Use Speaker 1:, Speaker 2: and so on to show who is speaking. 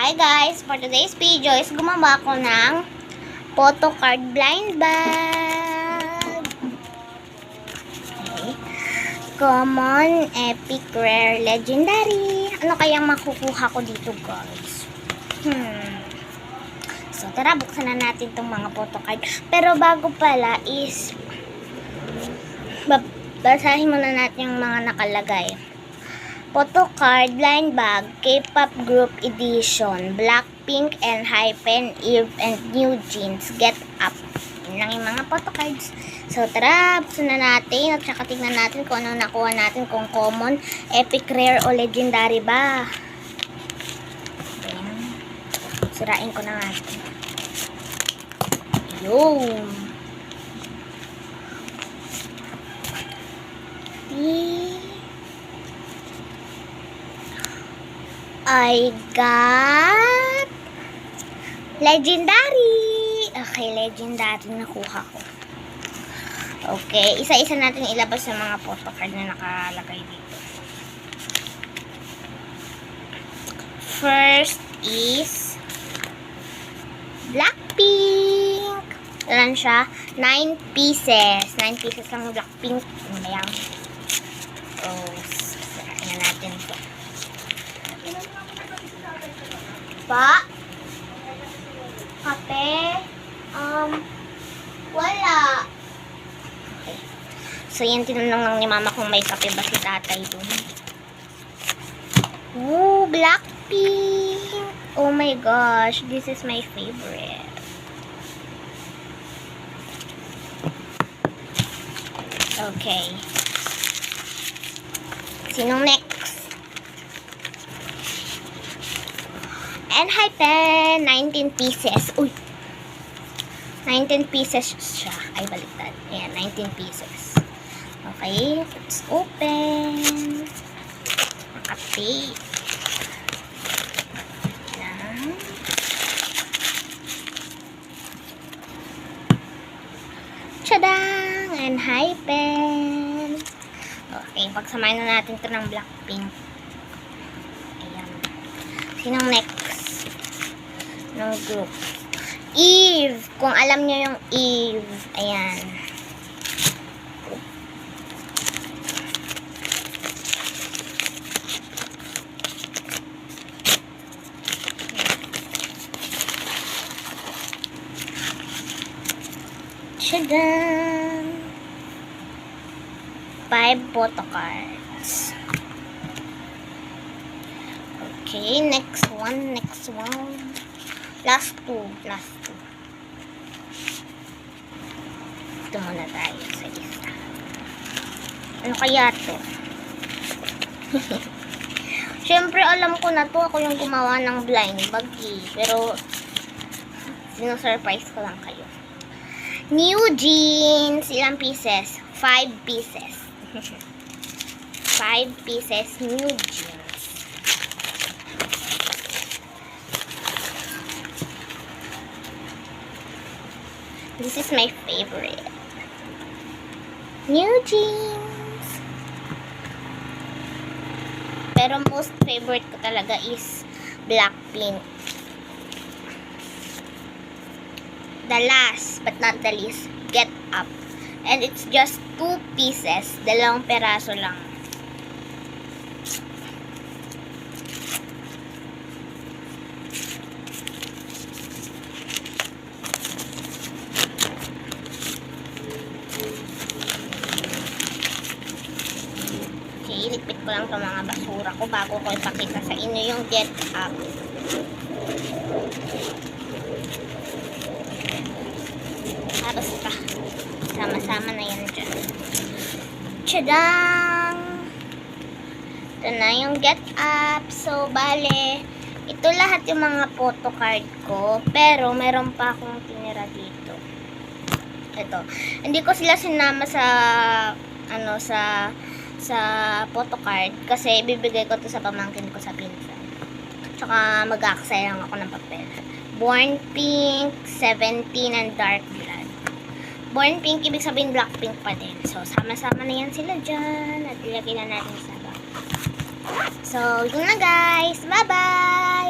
Speaker 1: Hi guys! For today's video is gumawa ko ng photo card blind bag. Okay. Common, epic, rare, legendary. Ano kayang makukuha ko dito guys? So tara, buksan na natin itong mga photo card. Pero bago pala is basahin muna natin yung mga nakalagay. Photo card, blind bag, K-pop group edition, Blackpink and Hypen, Eve and New Jeans, Get Up. Yun lang yung mga photo cards. So tara, buksan na natin at saka tingnan natin kung ano nakuha natin, kung common, epic, rare o legendary ba. Ayan. Sirain ko na natin. Yun. I got legendary. Okay, legendary nakuha ko. Okay, isa-isa natin ilabas yung mga photo card na nakalagay dito. First is Blackpink. Ilan siya? 9 pieces. 9 pieces lang yung Blackpink. Ano ba yan? So, sarain na natin ito. Pa? Kape? Wala. Okay. So, yan, tinanong lang ni mama kung may kape ba si tatay dun. Ooh, Blackpink. Oh my gosh, this is my favorite. Okay. Sinong next? And Hypen, 19 pieces. Uy! 19 pieces siya. Ay, baliktad. Ayan, 19 pieces. Okay, let's open. Makati. Ayan. Tadang! And Hypen. Okay, pagsamahin na natin ito ng Blackpink. Ayan. Sinong next? Ng group. Eve. Kung alam niyo yung Eve. Ayan. Tadaan! 5 photo cards. Okay, next one. Last two. Ito muna tayo sa isa. Ano kaya to? Siyempre, alam ko na to. Ako yung gumawa ng blind bag eh. Pero, sino-surprise ko lang kayo. New Jeans. Ilang pieces? 5 pieces. 5 pieces New Jeans. This is my favorite. New Jeans. Pero most favorite ko talaga is Blackpink. The last but not the least, Get Up. And it's just 2 pieces. 2 peraso lang. Ilikpit ko lang itong mga basura ko bago ko ipakita sa inyo yung Get Up. Tapos ito. Sama-sama na yan dyan. Tadang! Ito na yung Get Up. So, bale, ito lahat yung mga photo card ko. Pero, meron pa akong tinira dito. Ito. Hindi ko sila sinama sa photo card kasi bibigay ko to sa pamangkin ko sa pinsan. Tsaka mag-aaksaya lang ako ng papel. Born Pink, 17 and Dark Blood. Born Pink, ibig sabihin Blackpink pa din. So, sama-sama na yan sila dyan. At ilagay na natin sa bag. So, yun na guys. Bye-bye!